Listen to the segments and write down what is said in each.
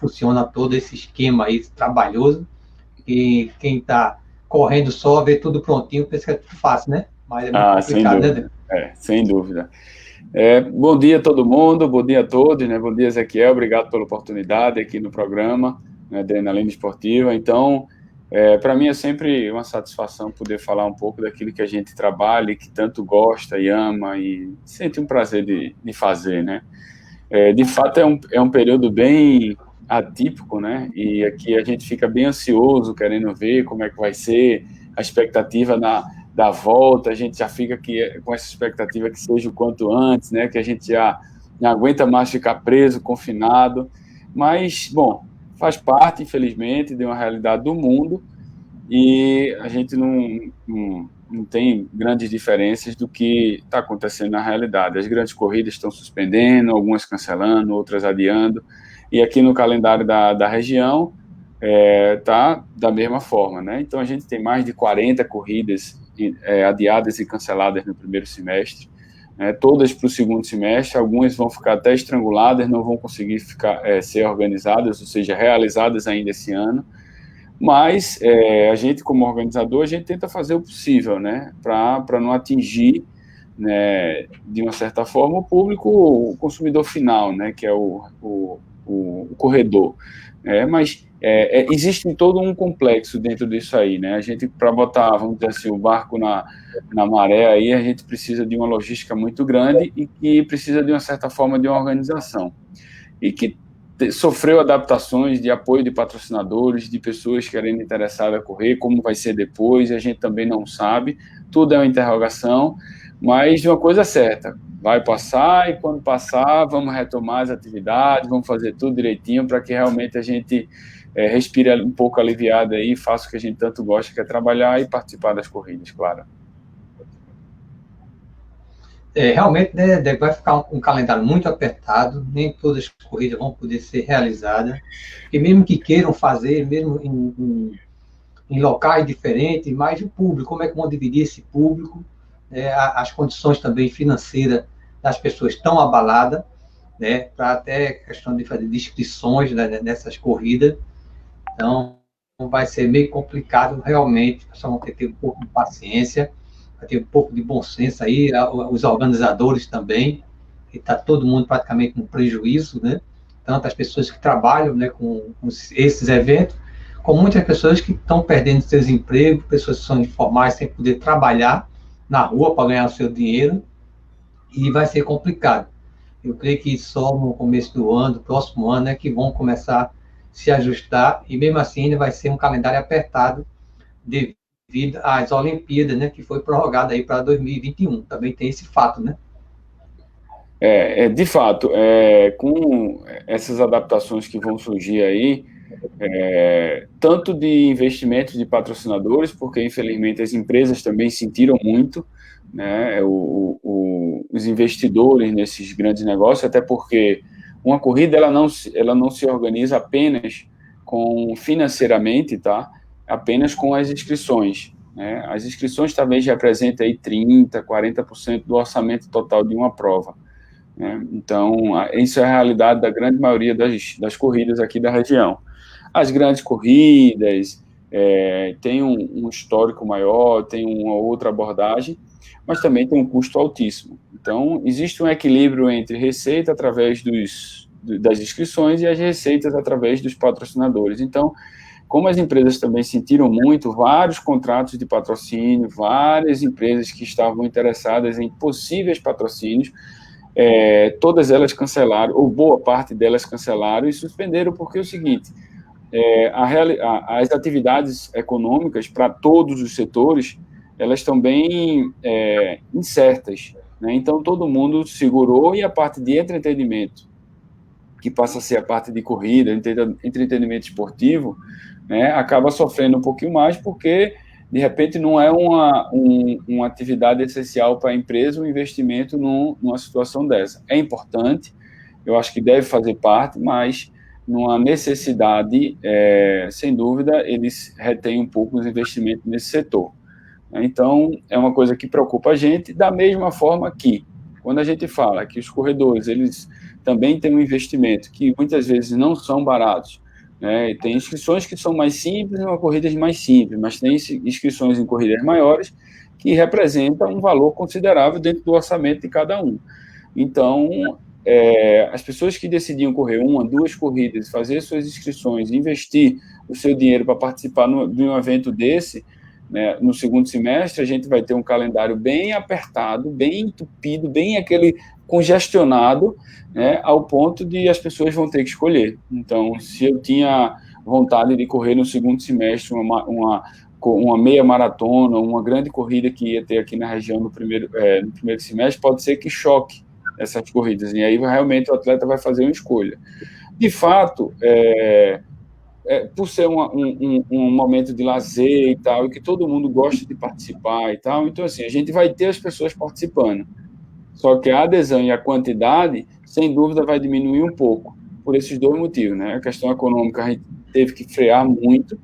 funciona todo esse esquema aí trabalhoso, e quem está correndo só, vê tudo prontinho, pensa que é tudo fácil, né? Mas é muito Sem complicado, né, dúvida. Sem dúvida. Bom dia a todo mundo, bom dia a todos, né? Bom dia, Ezequiel, obrigado pela oportunidade aqui no programa, né, Adrenalina Esportiva. Então, para mim é sempre uma satisfação poder falar um pouco daquilo que a gente trabalha e que tanto gosta e ama e sente um prazer de fazer, né? De fato, é um período bem atípico, né? E aqui a gente fica bem ansioso, querendo ver como é que vai ser, a expectativa da volta, a gente já fica aqui com essa expectativa que seja o quanto antes, né? Que a gente já não aguenta mais ficar preso, confinado. Mas, bom, faz parte, infelizmente, de uma realidade do mundo e a gente não tem grandes diferenças do que está acontecendo na realidade. As grandes corridas estão suspendendo, algumas cancelando, outras adiando, e aqui no calendário da região está da mesma forma, né? Então a gente tem mais de 40 corridas adiadas e canceladas no primeiro semestre, né? Todas para o segundo semestre, algumas vão ficar até estranguladas, não vão conseguir ser organizadas, ou seja, realizadas ainda esse ano. Mas a gente, como organizador, a gente tenta fazer o possível, né, para não atingir, né, de uma certa forma, o público, o consumidor final, né, que é o corredor. Mas existe todo um complexo dentro disso aí, né? A gente, para botar, vamos dizer assim, o barco na maré aí, a gente precisa de uma logística muito grande e que precisa, de uma certa forma, de uma organização. E que sofreu adaptações de apoio de patrocinadores, de pessoas querendo interessadas a correr, como vai ser depois, a gente também não sabe, tudo é uma interrogação, mas de uma coisa certa, vai passar e quando passar, vamos retomar as atividades, vamos fazer tudo direitinho para que realmente a gente respire um pouco aliviado aí e faça o que a gente tanto gosta, que é trabalhar e participar das corridas, claro. Realmente, né, vai ficar um calendário muito apertado, nem todas as corridas vão poder ser realizadas, e mesmo que queiram fazer, mesmo em locais diferentes, mas o público, como é que vão dividir esse público? As condições também financeiras das pessoas estão abaladas, né, para até questão de fazer inscrições, né, nessas corridas, então vai ser meio complicado realmente, só vão ter um pouco de paciência, vai ter um pouco de bom senso aí, os organizadores também, que está todo mundo praticamente no prejuízo, né? Tanto as pessoas que trabalham, né, com esses eventos, como muitas pessoas que estão perdendo seus empregos, pessoas que são informais sem poder trabalhar na rua para ganhar o seu dinheiro, e vai ser complicado. Eu creio que só no começo do ano, do próximo ano, é que vão começar a se ajustar, e mesmo assim ainda vai ser um calendário apertado devido às Olimpíadas, né, que foi prorrogada aí para 2021. Também tem esse fato, né? De fato, com essas adaptações que vão surgir aí, tanto de investimentos de patrocinadores, porque infelizmente as empresas também sentiram muito, né, os investidores nesses grandes negócios, até porque uma corrida ela não se organiza apenas financeiramente, tá? Apenas com as inscrições. Né? As inscrições talvez representem aí 30%, 40% do orçamento total de uma prova. Né? Então, isso é a realidade da grande maioria das corridas aqui da região. As grandes corridas têm um histórico maior, tem uma outra abordagem, mas também tem um custo altíssimo. Então, existe um equilíbrio entre receita através das inscrições e as receitas através dos patrocinadores. Então, como as empresas também sentiram muito, vários contratos de patrocínio, várias empresas que estavam interessadas em possíveis patrocínios, todas elas cancelaram, ou boa parte delas cancelaram e suspenderam, porque é o seguinte, as atividades econômicas para todos os setores, elas estão bem incertas, né? Então todo mundo segurou, e a parte de entretenimento, que passa a ser a parte de corrida, entretenimento esportivo, né, acaba sofrendo um pouquinho mais, porque de repente não é uma atividade essencial para a empresa, um investimento numa situação dessa. É importante, eu acho que deve fazer parte, mas numa necessidade, sem dúvida, eles retêm um pouco os investimentos nesse setor. Então, é uma coisa que preocupa a gente, da mesma forma que, quando a gente fala que os corredores, eles também tem um investimento, que muitas vezes não são baratos, né? Tem inscrições que são mais simples, uma corridas mais simples, mas tem inscrições em corridas maiores que representam um valor considerável dentro do orçamento de cada um. Então, as pessoas que decidiam correr 1, 2 corridas, fazer suas inscrições, investir o seu dinheiro para participar de um evento desse, né, no segundo semestre, a gente vai ter um calendário bem apertado, bem entupido, bem aquele congestionado, né, ao ponto de as pessoas vão ter que escolher. Então, se eu tinha vontade de correr no segundo semestre uma meia maratona, uma grande corrida que ia ter aqui na região no primeiro semestre, pode ser que choque essas corridas, e aí realmente o atleta vai fazer uma escolha. De fato, por ser um momento de lazer e tal, e que todo mundo gosta de participar e tal, então assim, a gente vai ter as pessoas participando, só que a adesão e a quantidade, sem dúvida, vai diminuir um pouco, por esses dois motivos, né? A questão econômica a gente teve que frear muito,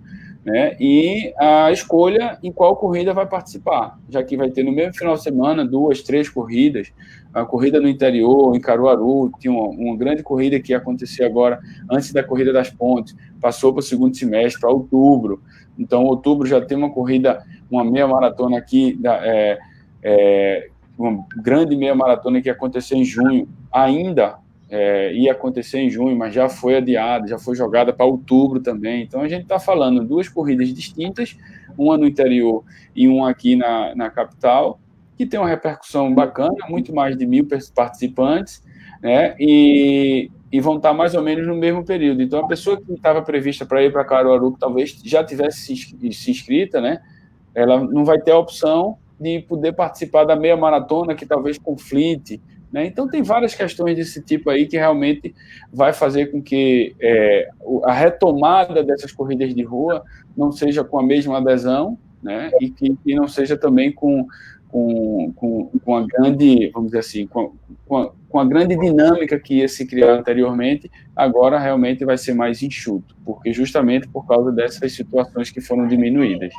né? E a escolha em qual corrida vai participar, já que vai ter no mesmo final de semana 2, 3 corridas, a corrida no interior, em Caruaru, tinha uma grande corrida que ia acontecer agora, antes da Corrida das Pontes, passou para o segundo semestre, para outubro, então outubro já tem uma corrida, uma meia maratona aqui, uma grande meia maratona que ia acontecer em junho, ainda ia acontecer em junho, mas já foi adiada, já foi jogada para outubro também. Então, a gente está falando 2 corridas distintas, uma no interior e uma aqui na capital, que tem uma repercussão bacana, muito mais de 1.000 participantes, né? E vão estar mais ou menos no mesmo período. Então, a pessoa que estava prevista para ir para Caruaru, que talvez já tivesse se inscrita, né? Ela não vai ter a opção de poder participar da meia maratona, que talvez conflite, né? Então, tem várias questões desse tipo aí que realmente vai fazer com que a retomada dessas corridas de rua não seja com a mesma adesão, né? E que não seja também com a grande, vamos dizer assim, com a grande dinâmica que ia se criar anteriormente, agora realmente vai ser mais enxuto, porque justamente por causa dessas situações que foram diminuídas.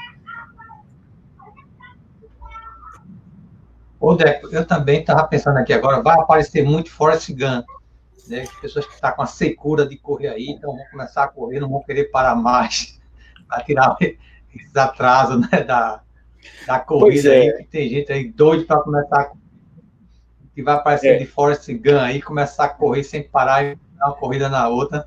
Ô, Deco, eu também estava pensando aqui agora, vai aparecer muito Forrest Gump, né? As pessoas que estão com a secura de correr aí, então vão começar a correr, não vão querer parar mais, para tirar esses atrasos, né, da corrida aí, que tem gente aí doido para começar que vai aparecer de Forrest Gump aí, começar a correr sem parar e dar uma corrida na outra.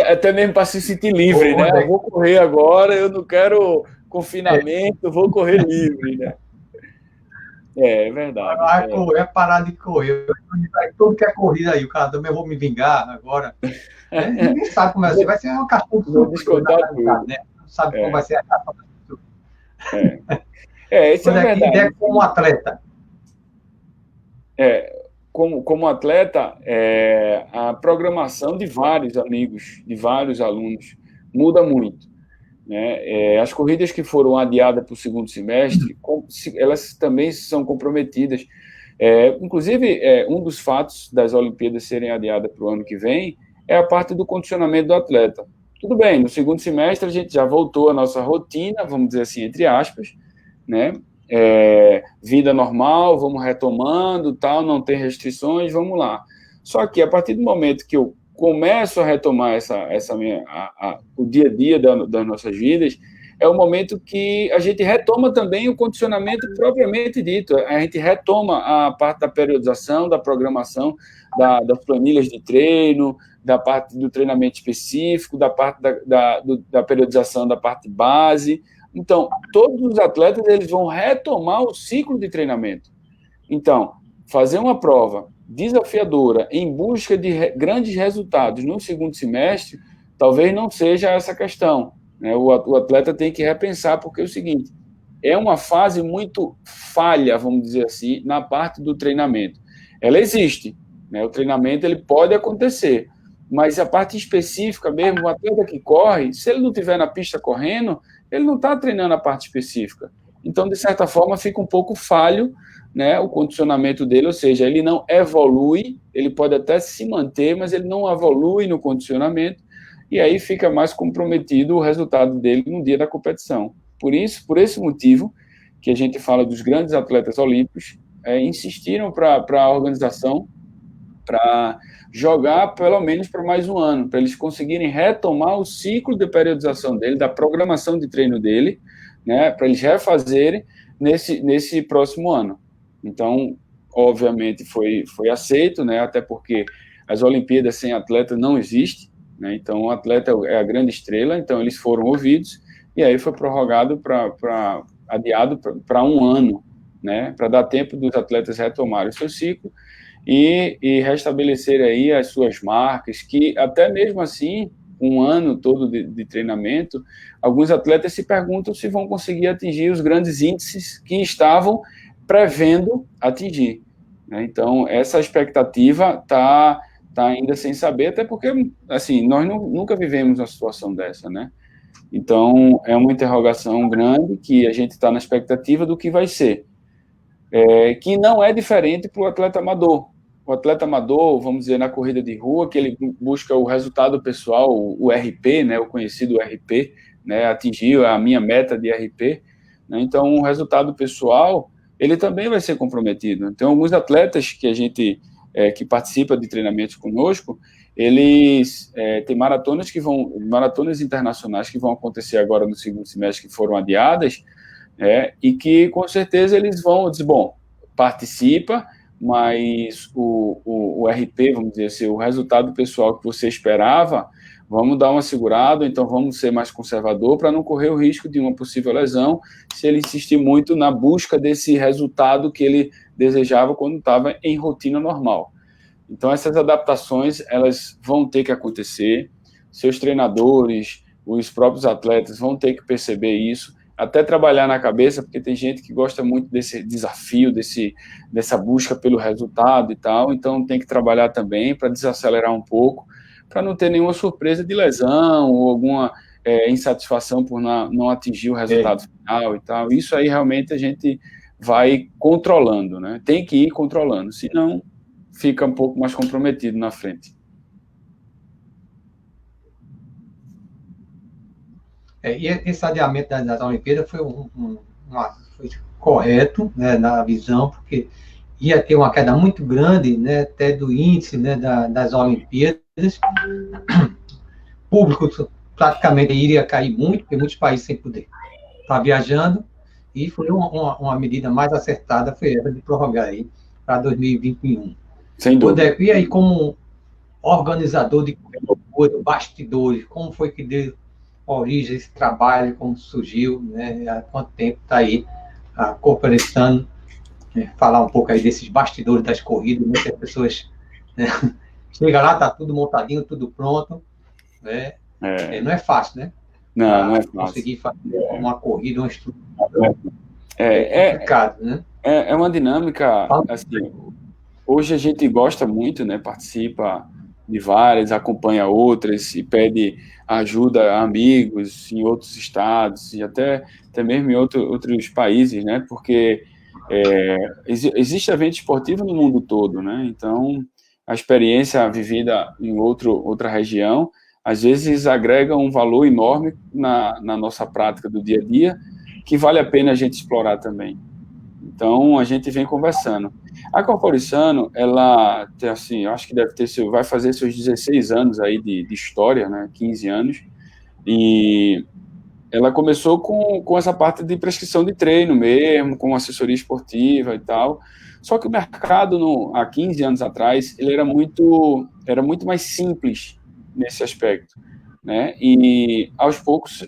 Até mesmo para se sentir livre, né? Eu vou correr agora, eu não quero confinamento, vou correr livre, né? É verdade. Vai correr, parar de correr. Todo que é corrida aí, o cara também vou me vingar agora. Ninguém sabe como vai ser uma cartão de surpresa, né? Não sabe como vai ser a cartão de surpresa. Isso é verdade. Como atleta. Como atleta, a programação de vários amigos, de vários alunos, muda muito. Né? As corridas que foram adiadas para o segundo semestre, elas também são comprometidas. Inclusive, um dos fatos das Olimpíadas serem adiadas para o ano que vem é a parte do condicionamento do atleta. Tudo bem, no segundo semestre a gente já voltou à nossa rotina, vamos dizer assim, entre aspas, né? Vida normal, vamos retomando, tal, não tem restrições, vamos lá. Só que a partir do momento que eu começo a retomar o dia a dia das nossas vidas, é o momento que a gente retoma também o condicionamento propriamente dito. A gente retoma a parte da periodização, da programação, das planilhas de treino, da parte do treinamento específico, da parte da periodização da parte base. Então, todos os atletas eles vão retomar o ciclo de treinamento. Então, fazer uma prova desafiadora em busca de grandes resultados no segundo semestre, talvez não seja essa questão, né? O atleta tem que repensar, porque é o seguinte, é uma fase muito falha, vamos dizer assim, na parte do treinamento. Ela existe, né? O treinamento ele pode acontecer, mas a parte específica mesmo, o atleta que corre, se ele não estiver na pista correndo, ele não está treinando a parte específica. Então, de certa forma, fica um pouco falho, né, o condicionamento dele, ou seja, ele não evolui, ele pode até se manter, mas ele não evolui no condicionamento, e aí fica mais comprometido o resultado dele no dia da competição. Por esse motivo, que a gente fala dos grandes atletas olímpicos, insistiram para a organização para jogar pelo menos por mais um ano, para eles conseguirem retomar o ciclo de periodização dele, da programação de treino dele, né, para eles refazerem nesse próximo ano. Então, obviamente, foi aceito, né, até porque as Olimpíadas sem atleta não existem, né, então o atleta é a grande estrela, então eles foram ouvidos, e aí foi prorrogado adiado para um ano, né, para dar tempo dos atletas retomarem o seu ciclo e restabelecer aí as suas marcas, que até mesmo assim, um ano todo de treinamento, alguns atletas se perguntam se vão conseguir atingir os grandes índices que estavam prevendo atingir, né? Então, essa expectativa está ainda sem saber, até porque, assim, nós nunca vivemos uma situação dessa, né? Então, é uma interrogação grande que a gente está na expectativa do que vai ser, que não é diferente para o atleta amador. O atleta amador, vamos dizer, na corrida de rua, que ele busca o resultado pessoal, o RP, né, o conhecido RP, né, atingir a minha meta de RP, né, então o resultado pessoal, ele também vai ser comprometido. Então, alguns atletas que a gente, que participa de treinamentos conosco, eles têm maratonas internacionais que vão acontecer agora no segundo semestre, que foram adiadas, e que com certeza eles vão dizer, bom, participa, mas o RP, vamos dizer assim, o resultado pessoal que você esperava, vamos dar uma segurada, então vamos ser mais conservador para não correr o risco de uma possível lesão se ele insistir muito na busca desse resultado que ele desejava quando estava em rotina normal. Então essas adaptações, elas vão ter que acontecer, seus treinadores, os próprios atletas vão ter que perceber isso, até trabalhar na cabeça, porque tem gente que gosta muito desse desafio, dessa busca pelo resultado e tal, então tem que trabalhar também para desacelerar um pouco, para não ter nenhuma surpresa de lesão ou alguma insatisfação por não atingir o resultado final e tal. Isso aí realmente a gente vai controlando, né? Tem que ir controlando, senão fica um pouco mais comprometido na frente. E esse adiamento das Olimpíadas foi foi correto, né, na visão, porque ia ter uma queda muito grande, né, até do índice, né, das Olimpíadas. Público praticamente iria cair muito, porque muitos países sem poder estar viajando, e foi uma medida mais acertada, foi essa de prorrogar aí para 2021. Sem dúvida. E aí, como organizador de bastidores, como foi que deu origem esse trabalho, como surgiu, né? Há quanto tempo está aí a Corporação, falar um pouco aí desses bastidores das corridas, né? Que as pessoas, né? Chega lá, está tudo montadinho, tudo pronto, né? Não é fácil, né? Não é fácil. Conseguir fazer uma corrida, uma estrutura complicado, né? É uma dinâmica, assim, hoje a gente gosta muito, né? Participa de várias, acompanha outras e pede ajuda a amigos em outros estados e até mesmo em outros países, né? Porque existe evento esportivo no mundo todo, né? Então, a experiência vivida em outra região, às vezes agrega um valor enorme na nossa prática do dia a dia, que vale a pena a gente explorar também. Então, a gente vem conversando. A Corporissano, ela, assim, eu acho que vai fazer seus 16 anos aí de história, né, 15 anos, e ela começou com essa parte de prescrição de treino mesmo, com assessoria esportiva e tal, só que o mercado, há 15 anos atrás, ele era muito mais simples nesse aspecto, né, e aos poucos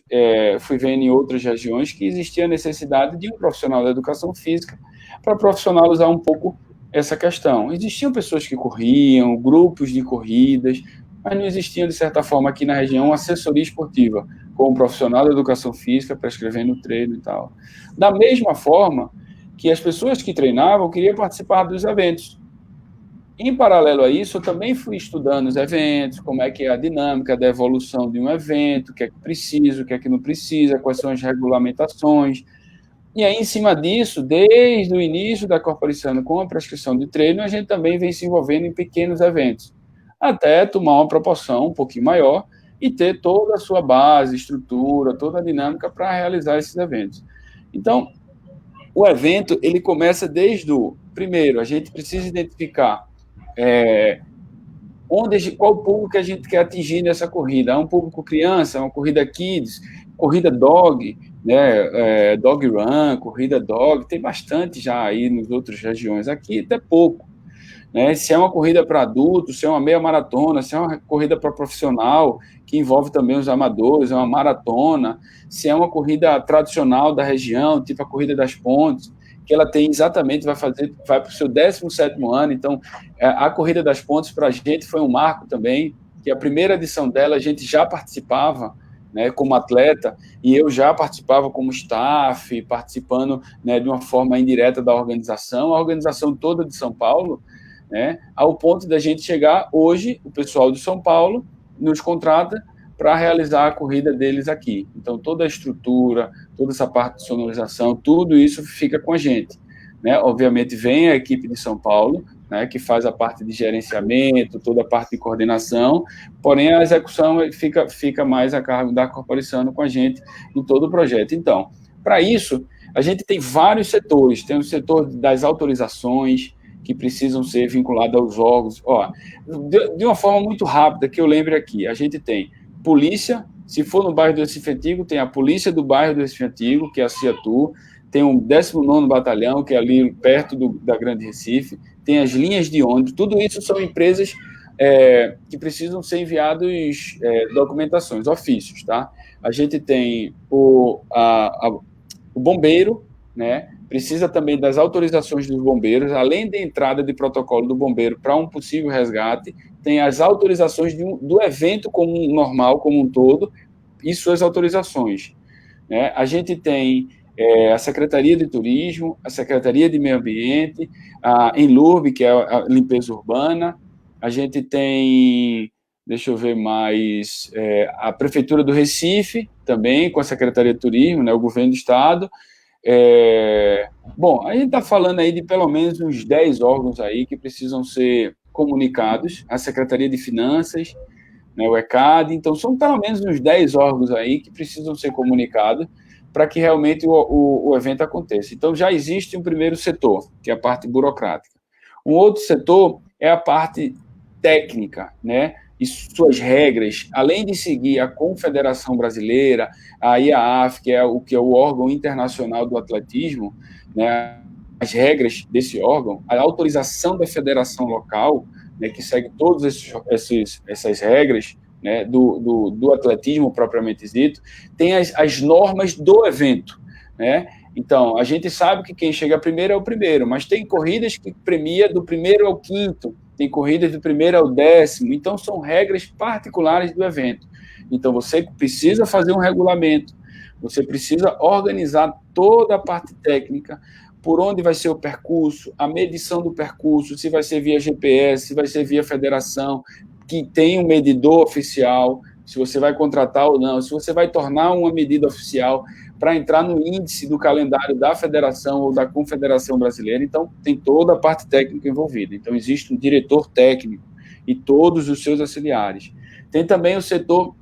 fui vendo em outras regiões que existia a necessidade de um profissional da educação física para profissionalizar um pouco essa questão. Existiam pessoas que corriam, grupos de corridas, mas não existia, de certa forma, aqui na região, uma assessoria esportiva, com um profissional da educação física prescrevendo treino e tal. Da mesma forma que as pessoas que treinavam queriam participar dos eventos. Em paralelo a isso, eu também fui estudando os eventos, como é que é a dinâmica da evolução de um evento, o que é que precisa, o que é que não precisa, quais são as regulamentações. E aí, em cima disso, desde o início da Corporação com a prescrição de treino, a gente também vem se envolvendo em pequenos eventos, até tomar uma proporção um pouquinho maior e ter toda a sua base, estrutura, toda a dinâmica para realizar esses eventos. Então, o evento, ele começa desde primeiro, a gente precisa identificar qual o público que a gente quer atingir nessa corrida? É um público criança, uma corrida kids, corrida dog, né, dog run, corrida dog, tem bastante já aí nas outras regiões, aqui até pouco, né? Se é uma corrida para adultos, se é uma meia maratona, se é uma corrida para profissional, que envolve também os amadores, é uma maratona, se é uma corrida tradicional da região, tipo a Corrida das Pontes, que ela tem exatamente, vai para o seu 17º ano, então a Corrida das Pontes para a gente foi um marco também, que a primeira edição dela a gente já participava, né, como atleta, e eu já participava como staff, participando, né, de uma forma indireta da organização, a organização toda de São Paulo, né, ao ponto da gente chegar hoje, o pessoal de São Paulo nos contrata para realizar a corrida deles aqui. Então, toda a estrutura, toda essa parte de sonorização, tudo isso fica com a gente, né? Obviamente, vem a equipe de São Paulo, né, que faz a parte de gerenciamento, toda a parte de coordenação, porém, a execução fica mais a cargo da Corporação com a gente em todo o projeto. Então, para isso, a gente tem vários setores. Tem o setor das autorizações, que precisam ser vinculados aos órgãos. De uma forma muito rápida, que eu lembre aqui, a gente tem polícia, se for no bairro do Recife Antigo, tem a polícia do bairro do Recife Antigo, que é a CIATU, tem o 19º Batalhão, que é ali perto da Grande Recife, tem as linhas de ônibus, tudo isso são empresas que precisam ser enviados documentações, ofícios, tá? A gente tem o bombeiro, né? Precisa também das autorizações dos bombeiros, além da entrada de protocolo do bombeiro para um possível resgate, tem as autorizações do evento como normal, como um todo, e suas autorizações, né? A gente tem a Secretaria de Turismo, a Secretaria de Meio Ambiente, a Enlurb, que é a limpeza urbana, a gente tem, deixa eu ver mais, a Prefeitura do Recife, também, com a Secretaria de Turismo, né, o Governo do Estado. Bom, a gente está falando aí de pelo menos uns 10 órgãos aí que precisam ser comunicados, a Secretaria de Finanças, né, o ECAD, então são pelo menos uns 10 órgãos aí que precisam ser comunicados para que realmente o evento aconteça. Então já existe um primeiro setor, que é a parte burocrática. Um outro setor é a parte técnica, né, e suas regras, além de seguir a Confederação Brasileira, a IAAF, que é o órgão internacional do atletismo, né, as regras desse órgão, a autorização da federação local, né, que segue todas essas regras, né, do atletismo propriamente dito, tem as normas do evento, né? Então, a gente sabe que quem chega primeiro é o primeiro, mas tem corridas que premia do primeiro ao quinto, tem corridas do primeiro ao 10º, então são regras particulares do evento. Então, você precisa fazer um regulamento, você precisa organizar toda a parte técnica, por onde vai ser o percurso, a medição do percurso, se vai ser via GPS, se vai ser via federação, que tem um medidor oficial, se você vai contratar ou não, se você vai tornar uma medida oficial para entrar no índice do calendário da federação ou da Confederação Brasileira. Então, tem toda a parte técnica envolvida. Então, existe um diretor técnico e todos os seus auxiliares. Tem também o setor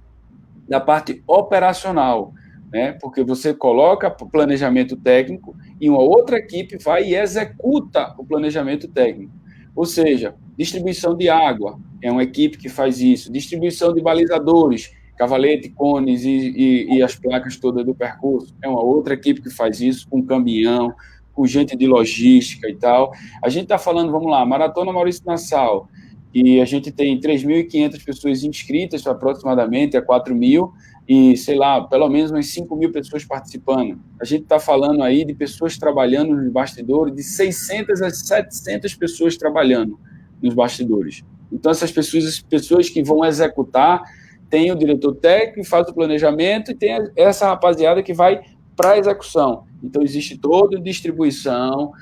da parte operacional, né? Porque você coloca o planejamento técnico e uma outra equipe vai e executa o planejamento técnico. Ou seja, distribuição de água, é uma equipe que faz isso, distribuição de balizadores, cavalete, cones e as placas todas do percurso, é uma outra equipe que faz isso, com caminhão, com gente de logística e tal. A gente está falando, vamos lá, Maratona Maurício Nassau, e a gente tem 3.500 pessoas inscritas, aproximadamente, a 4.000, e, sei lá, pelo menos umas 5.000 pessoas participando. A gente está falando aí de pessoas trabalhando nos bastidores, de 600 a 700 pessoas trabalhando nos bastidores. Então, essas pessoas que vão executar, tem o diretor técnico, faz o planejamento, e tem essa rapaziada que vai para a execução. Então, existe toda a distribuição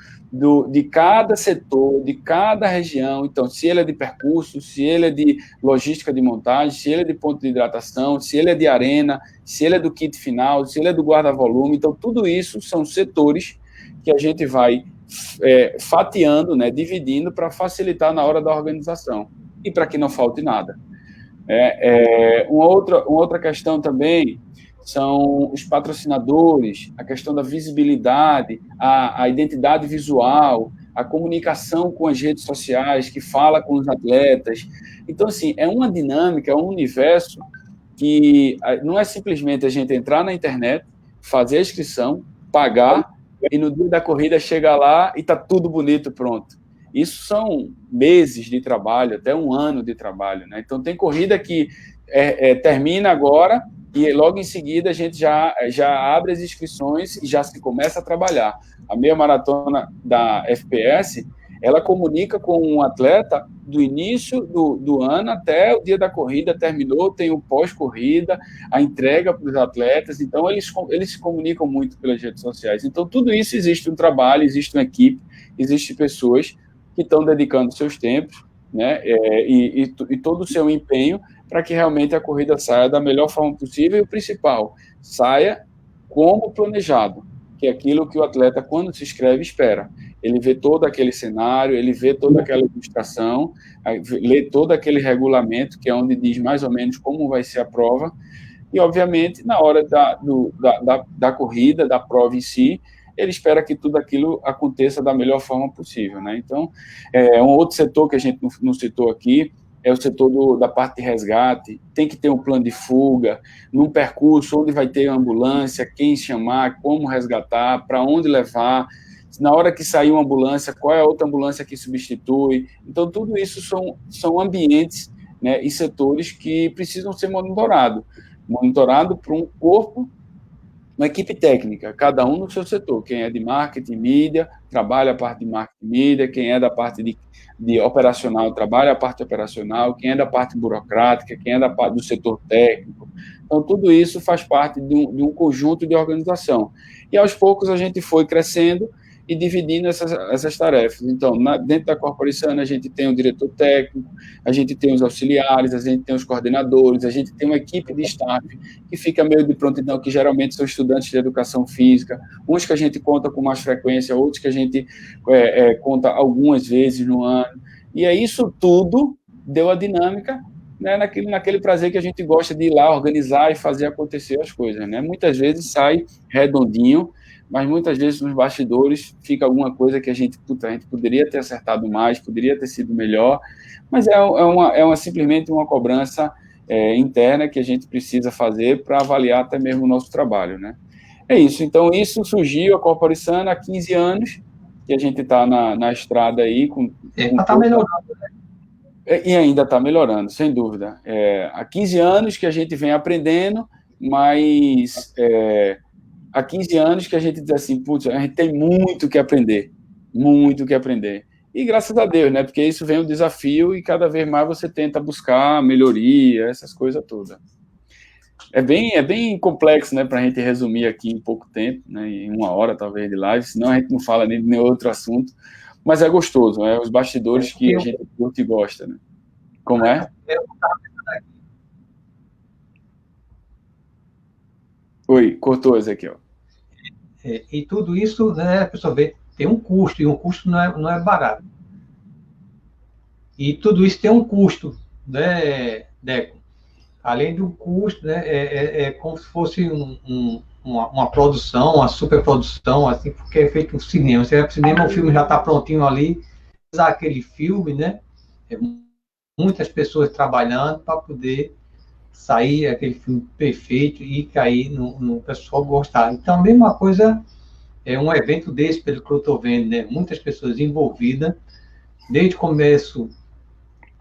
de cada setor, de cada região. Então, se ele é de percurso, se ele é de logística de montagem, se ele é de ponto de hidratação, se ele é de arena, se ele é do kit final, se ele é do guarda-volume. Então, tudo isso são setores que a gente vai fatiando, né, dividindo para facilitar na hora da organização e para que não falte nada. Uma outra questão também são os patrocinadores, a questão da visibilidade, a identidade visual, a comunicação com as redes sociais, que fala com os atletas. Então, assim, é uma dinâmica, é um universo que não é simplesmente a gente entrar na internet, fazer a inscrição, pagar, e no dia da corrida chegar lá e está tudo bonito, pronto. Isso são meses de trabalho, até um ano de trabalho, né? Então, tem corrida que termina agora e logo em seguida a gente já abre as inscrições e já se começa a trabalhar. A meia maratona da FPS, ela comunica com um atleta do início do ano até o dia da corrida, terminou, tem o pós-corrida, a entrega para os atletas, então eles se comunicam muito pelas redes sociais. Então, tudo isso existe um trabalho, existe uma equipe, existem pessoas que estão dedicando seus tempos, né, e todo o seu empenho para que realmente a corrida saia da melhor forma possível e o principal, saia como planejado, que é aquilo que o atleta, quando se inscreve, espera. Ele vê todo aquele cenário, ele vê toda aquela ilustração, lê todo aquele regulamento, que é onde diz mais ou menos como vai ser a prova, e, obviamente, na hora da corrida, da prova em si, ele espera que tudo aquilo aconteça da melhor forma possível, né? Então, um outro setor que a gente não citou aqui é o setor da parte de resgate. Tem que ter um plano de fuga, num percurso onde vai ter ambulância, quem chamar, como resgatar, para onde levar, na hora que sair uma ambulância, qual é a outra ambulância que substitui. Então, tudo isso são ambientes, né, e setores que precisam ser monitorados por um corpo, uma equipe técnica, cada um no seu setor. Quem é de marketing, mídia, trabalha a parte de marketing, mídia. Quem é da parte de operacional, trabalha a parte operacional. Quem é da parte burocrática, quem é da parte do setor técnico. Então, tudo isso faz parte de um conjunto de organização. E, aos poucos, a gente foi crescendo e dividindo essas tarefas. Então, dentro da Corporicana, a gente tem o diretor técnico, a gente tem os auxiliares, a gente tem os coordenadores, a gente tem uma equipe de staff que fica meio de prontidão, que geralmente são estudantes de educação física, uns que a gente conta com mais frequência, outros que a gente conta algumas vezes no ano. E é isso tudo deu a dinâmica, né, naquele prazer que a gente gosta de ir lá, organizar e fazer acontecer as coisas, né? Muitas vezes sai redondinho, mas muitas vezes nos bastidores fica alguma coisa que a gente poderia ter acertado mais, poderia ter sido melhor, mas simplesmente uma cobrança interna que a gente precisa fazer para avaliar até mesmo o nosso trabalho, né? É isso. Então, isso surgiu, a Corporicana, há 15 anos, que a gente está na estrada aí. Está melhorando, né? E ainda está melhorando, sem dúvida. Há 15 anos que a gente vem aprendendo, mas há 15 anos que a gente diz assim, putz, a gente tem muito que aprender, muito que aprender. E graças a Deus, né? Porque isso vem o desafio e cada vez mais você tenta buscar melhoria, essas coisas todas. É bem complexo, né, para a gente resumir aqui em pouco tempo, né, em uma hora talvez de live, senão a gente não fala nem de nenhum outro assunto, mas é gostoso, né, os bastidores que a gente curte e gosta, né. Como é? Oi, cortou, Ezequiel. E tudo isso, né, a pessoa vê, tem um custo, e um custo não é barato. E tudo isso tem um custo, né, Deco? Além do custo, né, é como se fosse uma produção, uma superprodução, assim, porque é feito um cinema. Você vai para o cinema, o filme já está prontinho ali, usar aquele filme, né? Muitas pessoas trabalhando para poder sair aquele filme perfeito e cair no pessoal gostar. Então, a mesma coisa é um evento desse, pelo que eu estou vendo, né? Muitas pessoas envolvidas, desde o começo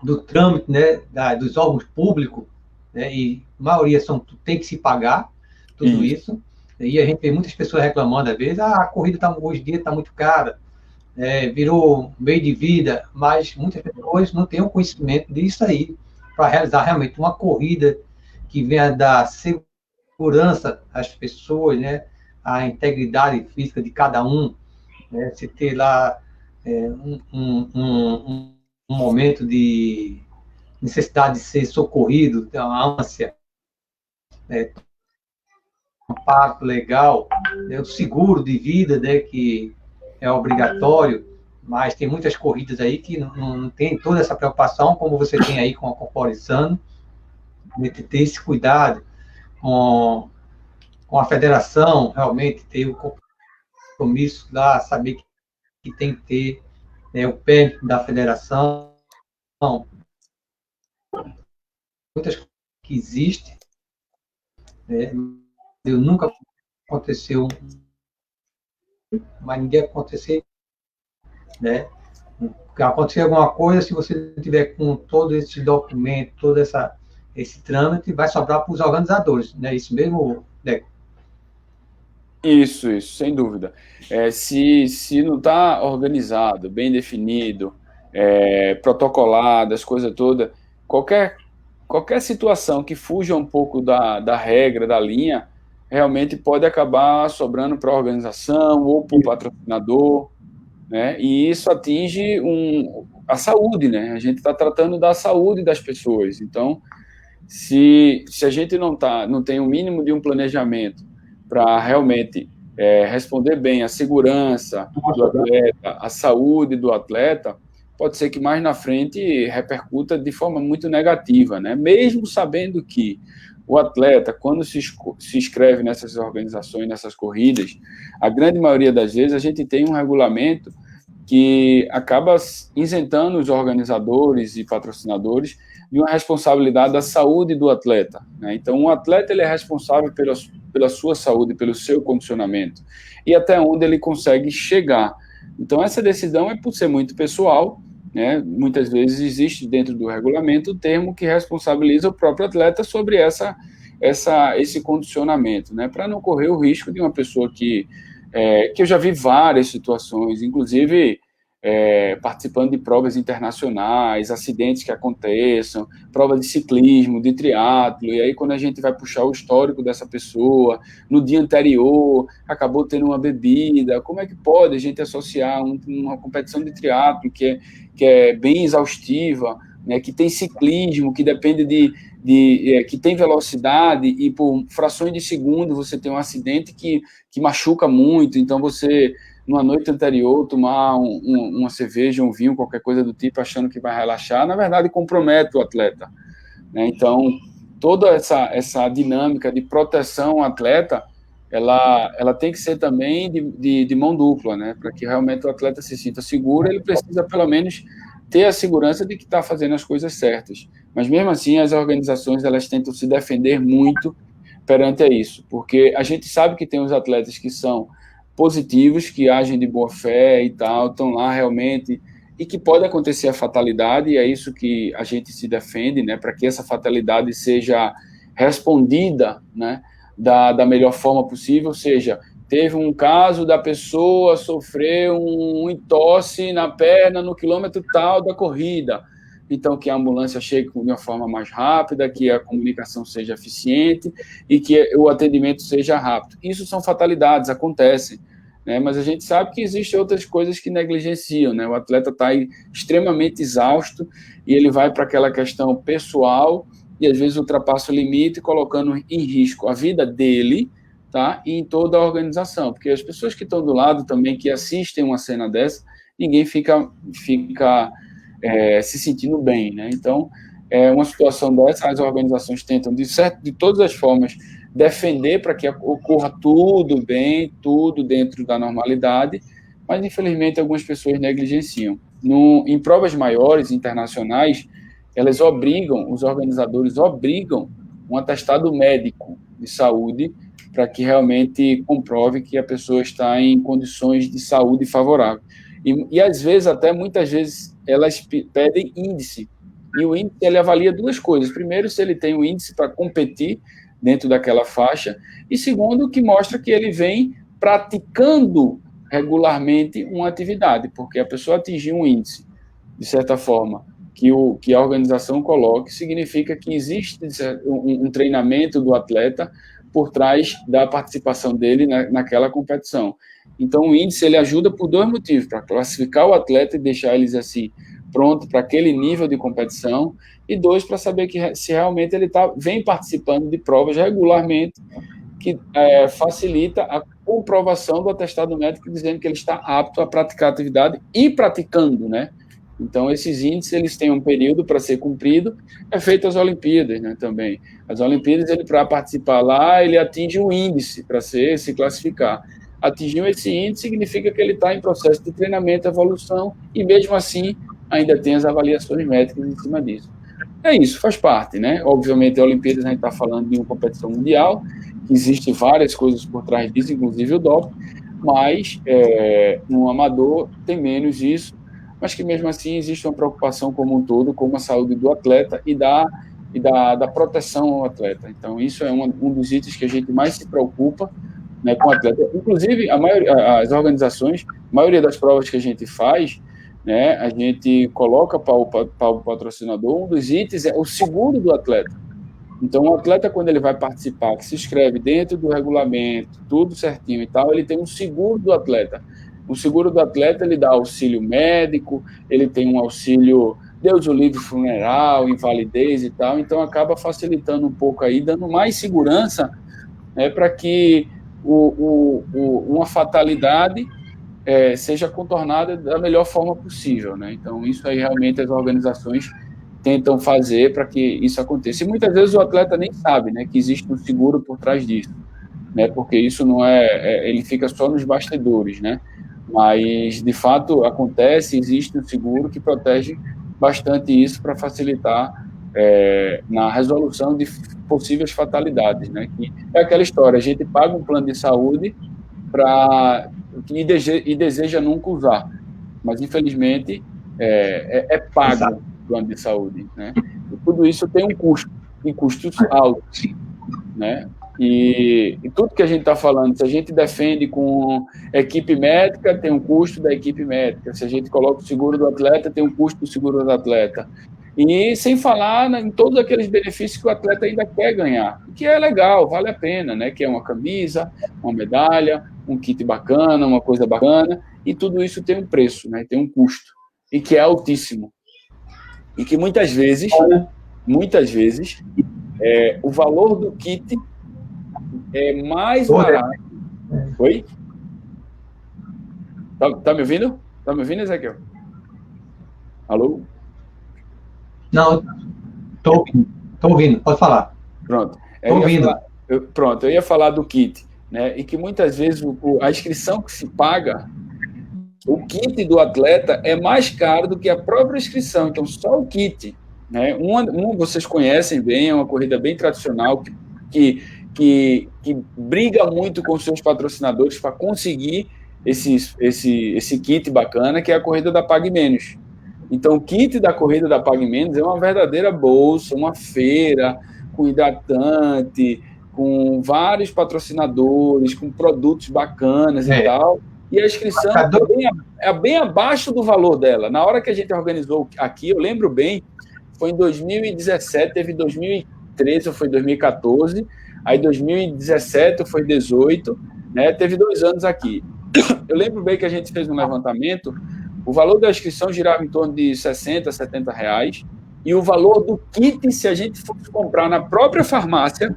do trâmite, né, dos órgãos públicos, né, e a maioria tem que se pagar tudo isso. E a gente vê muitas pessoas reclamando às vezes, a corrida hoje em dia está muito cara, virou meio de vida, mas muitas pessoas não têm o conhecimento disso aí, para realizar realmente uma corrida que venha dar segurança às pessoas, né, a integridade física de cada um, né, se ter lá um momento de necessidade de ser socorrido, uma ânsia, um parto legal, né, o seguro de vida, né, que é obrigatório, mas tem muitas corridas aí que não tem toda essa preocupação, como você tem aí com a Corporicana, de ter esse cuidado com a federação, realmente ter o compromisso lá, saber que tem que ter o PEN da federação, muitas coisas que existem, né? Nunca aconteceu, mas ninguém acontecer, né? Acontecer alguma coisa, se você tiver com todo esse documento, todo esse trâmite, vai sobrar para os organizadores, né? Isso mesmo, né? Isso, sem dúvida. Se não está organizado, bem definido, protocolado, as coisas todas, qualquer situação que fuja um pouco da regra, da linha, realmente pode acabar sobrando para a organização ou para o patrocinador, né? E isso atinge a saúde, né? A gente está tratando da saúde das pessoas. Então, se a gente não tem o mínimo de um planejamento para realmente responder bem à segurança do atleta, à saúde do atleta, pode ser que mais na frente repercuta de forma muito negativa, né? Mesmo sabendo que o atleta, quando se inscreve nessas organizações, nessas corridas, a grande maioria das vezes a gente tem um regulamento que acaba isentando os organizadores e patrocinadores de uma responsabilidade da saúde do atleta, né? Então, um atleta ele é responsável pela sua saúde, pelo seu condicionamento e até onde ele consegue chegar. Então, essa decisão é por ser muito pessoal, né? Muitas vezes existe dentro do regulamento o termo que responsabiliza o próprio atleta sobre esse condicionamento, né? Para não correr o risco de uma pessoa que eu já vi várias situações, inclusive participando de provas internacionais, acidentes que aconteçam, prova de ciclismo, de triatlo, e aí quando a gente vai puxar o histórico dessa pessoa, no dia anterior, acabou tendo uma bebida, como é que pode a gente associar uma competição de triatlo que é bem exaustiva, né, que tem ciclismo, que depende que tem velocidade e por frações de segundo você tem um acidente que machuca muito, então você numa noite anterior, tomar uma cerveja, um vinho, qualquer coisa do tipo, achando que vai relaxar, na verdade, compromete o atleta, né? Então, toda essa dinâmica de proteção ao atleta, ela tem que ser também de mão dupla, né? Para que realmente o atleta se sinta seguro, ele precisa, pelo menos, ter a segurança de que está fazendo as coisas certas. Mas, mesmo assim, as organizações, elas tentam se defender muito perante isso, porque a gente sabe que tem os atletas que são positivos, que agem de boa fé e tal, estão lá realmente, e que pode acontecer a fatalidade, e é isso que a gente se defende, né, para que essa fatalidade seja respondida, né, da melhor forma possível, ou seja, teve um caso da pessoa sofrer um entorse na perna no quilômetro tal da corrida, então que a ambulância chegue de uma forma mais rápida, que a comunicação seja eficiente e que o atendimento seja rápido. Isso são fatalidades, acontecem, né? Mas a gente sabe que existem outras coisas que negligenciam, né? O atleta está extremamente exausto e ele vai para aquela questão pessoal e às vezes ultrapassa o limite, colocando em risco a vida dele, tá? E em toda a organização, porque as pessoas que estão do lado também, que assistem uma cena dessa, ninguém fica se sentindo bem, né? Então, uma situação dessa, as organizações tentam, de todas as formas, defender para que ocorra tudo bem, tudo dentro da normalidade, mas, infelizmente, algumas pessoas negligenciam. Em provas maiores, internacionais, os organizadores obrigam um atestado médico de saúde para que realmente comprove que a pessoa está em condições de saúde favorável. E às vezes, muitas vezes, elas pedem índice. E o índice, ele avalia duas coisas. Primeiro, se ele tem um índice para competir dentro daquela faixa. E segundo, que mostra que ele vem praticando regularmente uma atividade, porque a pessoa atingir um índice, de certa forma, que a organização coloque, significa que existe um treinamento do atleta por trás da participação dele naquela competição. Então, o índice ele ajuda por dois motivos: para classificar o atleta e deixar eles assim pronto para aquele nível de competição, e dois, para saber se realmente ele vem participando de provas regularmente, que facilita a comprovação do atestado médico dizendo que ele está apto a praticar a atividade e praticando, né? Então, esses índices, eles têm um período para ser cumprido, feito as Olimpíadas, né, também. As Olimpíadas, para participar lá, ele atinge um índice para se classificar. atingiu esse índice, significa que ele está em processo de treinamento, evolução, e mesmo assim ainda tem as avaliações métricas em cima disso. É isso, faz parte, né? Obviamente, a Olimpíadas a gente está falando de uma competição mundial, que existem várias coisas por trás disso, inclusive o doping, mas no amador tem menos isso, mas que mesmo assim existe uma preocupação como um todo com a saúde do atleta e da proteção ao atleta. Então, isso é um dos itens que a gente mais se preocupa, né, com o atleta. Inclusive, as organizações, a maioria das provas que a gente faz, né, a gente coloca para o patrocinador, um dos itens é o seguro do atleta. Então, o atleta, quando ele vai participar, que se inscreve dentro do regulamento, tudo certinho e tal, ele tem um seguro do atleta. O seguro do atleta, ele dá auxílio médico, ele tem um auxílio, Deus o livre, funeral, invalidez e tal, então acaba facilitando um pouco aí, dando mais segurança, né, para que uma fatalidade seja contornada da melhor forma possível, né? Então, isso aí realmente as organizações tentam fazer para que isso aconteça. E muitas vezes o atleta nem sabe, né, que existe um seguro por trás disso, né? Porque isso não ele fica só nos bastidores, né? Mas, de fato, acontece, existe um seguro que protege bastante isso para facilitar na resolução de possíveis fatalidades, né? Que é aquela história, a gente paga um plano de saúde e deseja nunca usar, mas, infelizmente, é pago. Exato. Plano de saúde, né? E tudo isso tem um custo, e custos altos, né? E tudo que a gente está falando, se a gente defende com equipe médica, tem um custo da equipe médica. Se a gente coloca o seguro do atleta, tem um custo do seguro do atleta. E sem falar em todos aqueles benefícios que o atleta ainda quer ganhar, que é legal, vale a pena, né? Que é uma camisa, uma medalha, um kit bacana, uma coisa bacana, e tudo isso tem um preço, né? Tem um custo, e que é altíssimo. E que muitas vezes, o valor do kit é mais barato. Oi? Tá me ouvindo? Tá me ouvindo, Ezequiel? Alô? Não, tô ouvindo, pode falar. Pronto. Eu ia falar do kit, né? E que muitas vezes a inscrição que se paga, o kit do atleta é mais caro do que a própria inscrição, então só o kit, né? Vocês conhecem bem, é uma corrida bem tradicional que briga muito com seus patrocinadores para conseguir esse kit bacana, que é a corrida da Pague Menos. Então, o kit da corrida da Pague Menos é uma verdadeira bolsa, uma feira com hidratante, com vários patrocinadores, com produtos bacanas e tal. E a inscrição é bem abaixo do valor dela. Na hora que a gente organizou aqui, eu lembro bem, foi em 2017, teve 2013 ou foi 2014, aí 2017 ou foi 2018, né? Teve 2 anos aqui. Eu lembro bem que a gente fez um levantamento, o valor da inscrição girava em torno de R$60, R$70, e o valor do kit, se a gente fosse comprar na própria farmácia,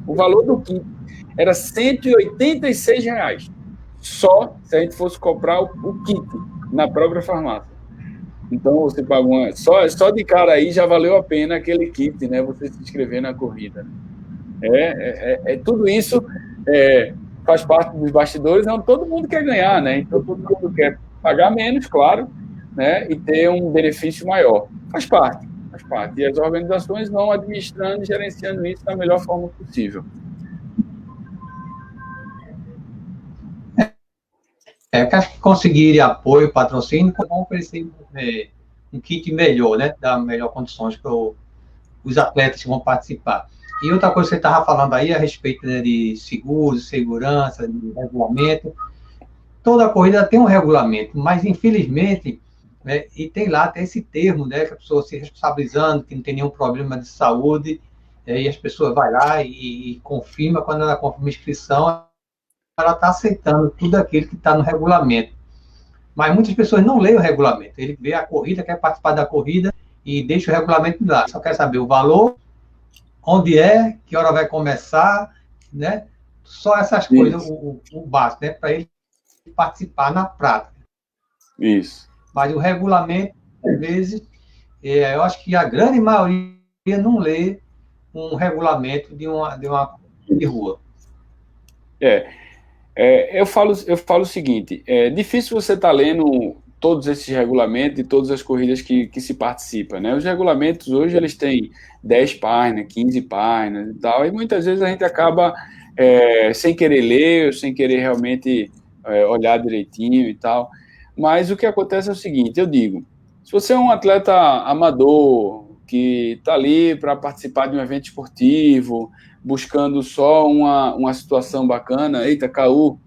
o valor do kit era R$186. Só se a gente fosse comprar o kit na própria farmácia. Então, você paga só de cara aí já valeu a pena aquele kit, né? Você se inscrever na corrida. Tudo isso faz parte dos bastidores, não todo mundo quer ganhar, né? Então, todo mundo quer pagar menos, claro, né? E ter um benefício maior. Faz parte. E as organizações vão administrando e gerenciando isso da melhor forma possível. Que conseguirem apoio, patrocínio, vão oferecer um kit melhor, né? Dar melhor condições para os atletas que vão participar. E outra coisa que você estava falando aí a respeito, né, de seguros, segurança, de regulamento. Toda corrida tem um regulamento, mas infelizmente, né, e tem lá até esse termo, né, que a pessoa se responsabilizando, que não tem nenhum problema de saúde, e as pessoas vão lá e confirma, quando ela confirma a inscrição, ela está aceitando tudo aquilo que está no regulamento. Mas muitas pessoas não leem o regulamento. Ele vê a corrida, quer participar da corrida e deixa o regulamento lá. Só quer saber o valor, onde que hora vai começar, né? Só essas coisas, o básico, né? Para ele participar na prática. Isso. Mas o regulamento, às vezes, eu acho que a grande maioria não lê um regulamento de uma de rua. Eu falo o seguinte, é difícil você estar lendo todos esses regulamentos e todas as corridas que se participa, né? Os regulamentos hoje, eles têm 10 páginas, 15 páginas e tal, e muitas vezes a gente acaba sem querer ler, sem querer realmente olhar direitinho e tal. Mas o que acontece é o seguinte, eu digo, se você é um atleta amador, que está ali para participar de um evento esportivo, buscando só uma situação bacana. Eita, Caú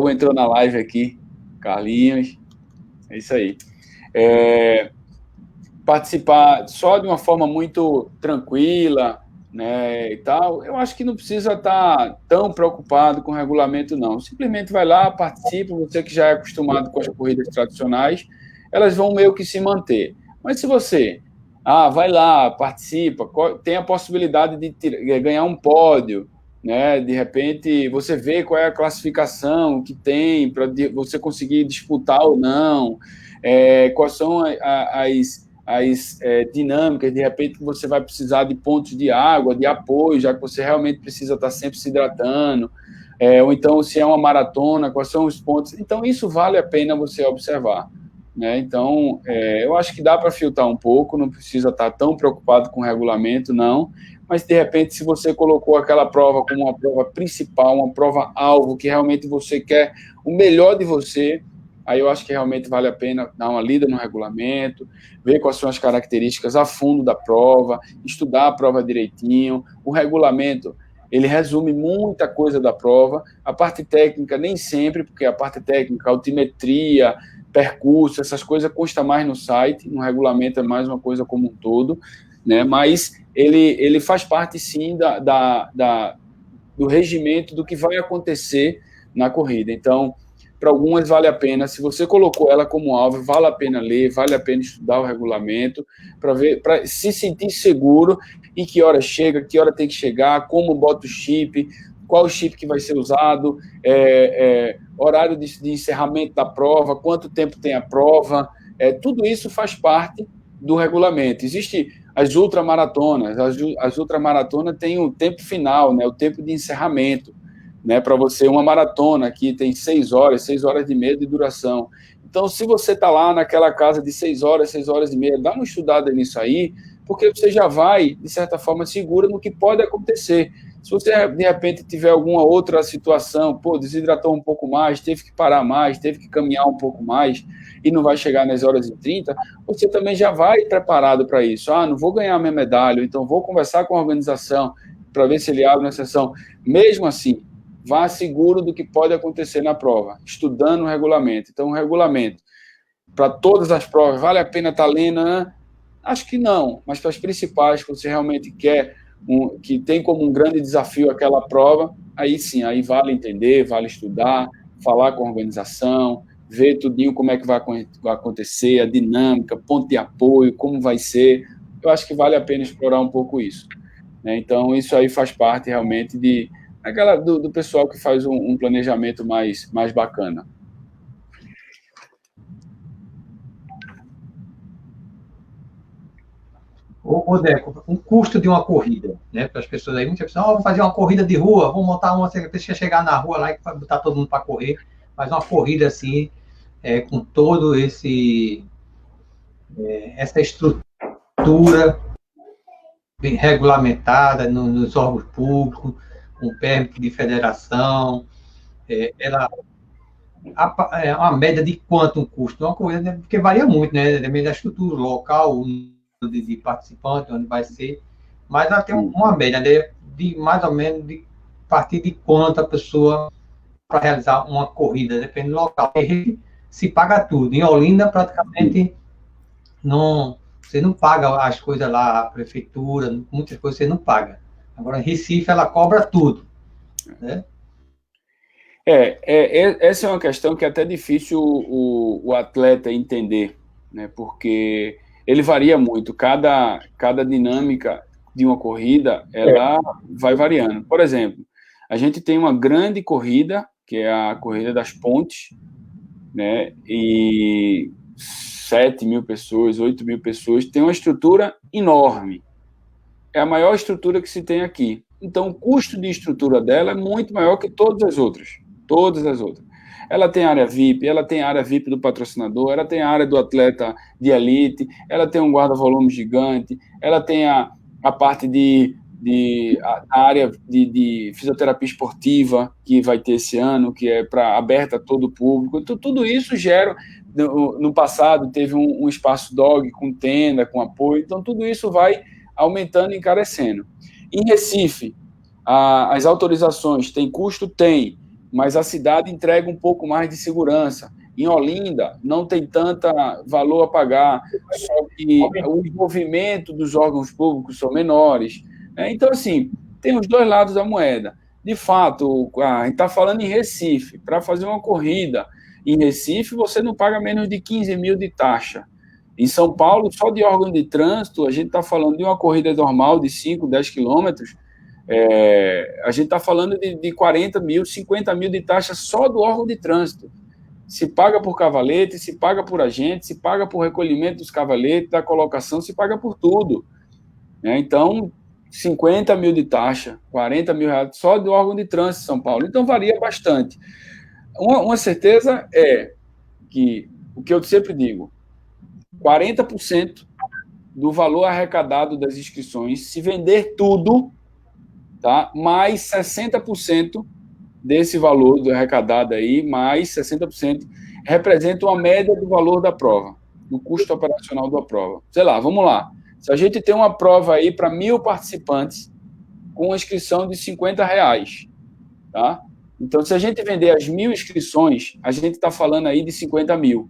entrou na live aqui. Carlinhos, é isso aí. Participar só de uma forma muito tranquila, né, e tal, eu acho que não precisa estar tão preocupado com o regulamento, não. Simplesmente vai lá, participa, você que já é acostumado com as corridas tradicionais, elas vão meio que se manter. Mas se você vai lá, participa, tem a possibilidade de ganhar um pódio, né? De repente você vê qual é a classificação que tem para você conseguir disputar ou não, quais são as dinâmicas, de repente você vai precisar de pontos de água, de apoio, já que você realmente precisa estar sempre se hidratando, ou então se é uma maratona, quais são os pontos. Então isso vale a pena você observar. Né? Então, eu acho que dá para filtrar um pouco, não precisa estar tão preocupado com o regulamento, não, mas de repente, se você colocou aquela prova como uma prova principal, uma prova-alvo, que realmente você quer o melhor de você, aí eu acho que realmente vale a pena dar uma lida no regulamento, ver quais são as características a fundo da prova, estudar a prova direitinho. O regulamento, ele resume muita coisa da prova, a parte técnica nem sempre, porque a parte técnica, a altimetria, percurso, essas coisas consta mais no site, no regulamento é mais uma coisa como um todo, né? Mas ele faz parte, sim, do regimento do que vai acontecer na corrida. Então, para algumas vale a pena, se você colocou ela como alvo, vale a pena ler, vale a pena estudar o regulamento, para se sentir seguro em que hora chega, que hora tem que chegar, como bota o chip, qual o chip que vai ser usado, horário de encerramento da prova, quanto tempo tem a prova, tudo isso faz parte do regulamento. Existem as ultramaratonas, as ultramaratonas têm o tempo final, né, o tempo de encerramento, né, para você, uma maratona que tem 6 horas e meia de duração. Então, se você está lá naquela casa de 6 horas e meia, dá uma estudada nisso aí, porque você já vai, de certa forma, segura no que pode acontecer. Se você, de repente, tiver alguma outra situação, desidratou um pouco mais, teve que parar mais, teve que caminhar um pouco mais e não vai chegar nas horas e 30, você também já vai preparado para isso. Não vou ganhar a minha medalha, então vou conversar com a organização para ver se ele abre uma sessão. Mesmo assim, vá seguro do que pode acontecer na prova, estudando o regulamento. Então, o regulamento, para todas as provas, vale a pena estar lendo? Né? Acho que não, mas para as principais, que você realmente quer, que tem como um grande desafio aquela prova, aí sim, aí vale entender, vale estudar, falar com a organização, ver tudinho como é que vai acontecer, a dinâmica, ponto de apoio, como vai ser. Eu acho que vale a pena explorar um pouco isso. Né? Então, isso aí faz parte realmente do pessoal que faz um planejamento mais bacana. Ô, Deco, o custo de uma corrida, né? Para as pessoas aí, muitas pessoas, vamos fazer uma corrida de rua, vamos montar uma, você precisa chegar na rua lá e botar todo mundo para correr, mas uma corrida assim, com todo essa estrutura bem regulamentada nos órgãos públicos, com permissão de federação, ela é uma média de quanto um custo? Uma coisa, né? Porque varia muito, né? Depende da estrutura, local, de participante, onde vai ser, mas ela tem uma média, né? De mais ou menos de partir de quanto a pessoa para realizar uma corrida, depende do local. E se paga tudo. Em Olinda, praticamente, você não paga as coisas lá, a prefeitura, muitas coisas você não paga. Agora, em Recife, ela cobra tudo, né? Essa é uma questão que é até difícil o atleta entender, né? Porque ele varia muito, cada dinâmica de uma corrida, ela vai variando. Por exemplo, a gente tem uma grande corrida, que é a Corrida das Pontes, né? E 7.000 pessoas, 8.000 pessoas, tem uma estrutura enorme. É a maior estrutura que se tem aqui. Então, o custo de estrutura dela é muito maior que todas as outras. Todas as outras. Ela tem área VIP, ela tem a área VIP do patrocinador, ela tem a área do atleta de elite, ela tem um guarda-volume gigante, ela tem a parte a área de fisioterapia esportiva que vai ter esse ano, que é aberta a todo o público. Então, tudo isso gera. No passado, teve um espaço dog com tenda, com apoio. Então, tudo isso vai aumentando e encarecendo. Em Recife, as autorizações têm custo? Tem, mas a cidade entrega um pouco mais de segurança. Em Olinda, não tem tanto valor a pagar, só que o envolvimento dos órgãos públicos são menores. Então, assim, tem os dois lados da moeda. De fato, a gente está falando em Recife. Para fazer uma corrida em Recife, você não paga menos de 15 mil de taxa. Em São Paulo, só de órgão de trânsito, a gente está falando de uma corrida normal de 5, 10 quilômetros, a gente está falando de 40 mil, 50 mil de taxa só do órgão de trânsito. Se paga por cavalete, se paga por agente, se paga por recolhimento dos cavaletes, da colocação, se paga por tudo. Então, 50 mil de taxa, 40 mil reais só do órgão de trânsito de São Paulo. Então, varia bastante. Uma certeza é que, o que eu sempre digo, 40% do valor arrecadado das inscrições, se vender tudo, tá? Mais 60% desse valor do arrecadado aí, mais 60%, representa uma média do valor da prova, do custo operacional da prova. Sei lá, vamos lá. Se a gente tem uma prova aí para 1.000 participantes, com uma inscrição de R$50, tá? Então, se a gente vender as 1.000 inscrições, a gente está falando aí de 50 mil.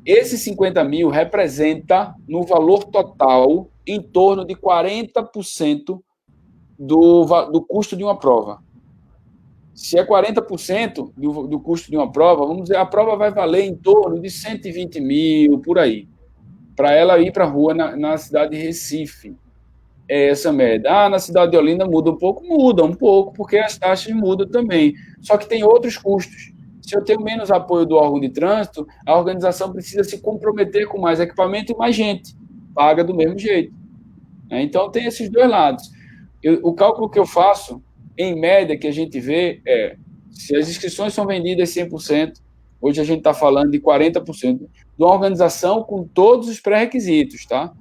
Esse 50 mil representa, no valor total, em torno de 40% do custo de uma prova. Se é 40% do custo de uma prova, vamos dizer, a prova vai valer em torno de 120 mil, por aí, para ela ir para a rua na cidade de Recife. É essa média. Na cidade de Olinda muda um pouco, porque as taxas mudam também. Só que tem outros custos. Se eu tenho menos apoio do órgão de trânsito, a organização precisa se comprometer com mais equipamento e mais gente. Paga do mesmo jeito. Então, tem esses dois lados. O cálculo que eu faço, em média, que a gente vê se as inscrições são vendidas 100%, hoje a gente está falando de 40%, de uma organização com todos os pré-requisitos, tá?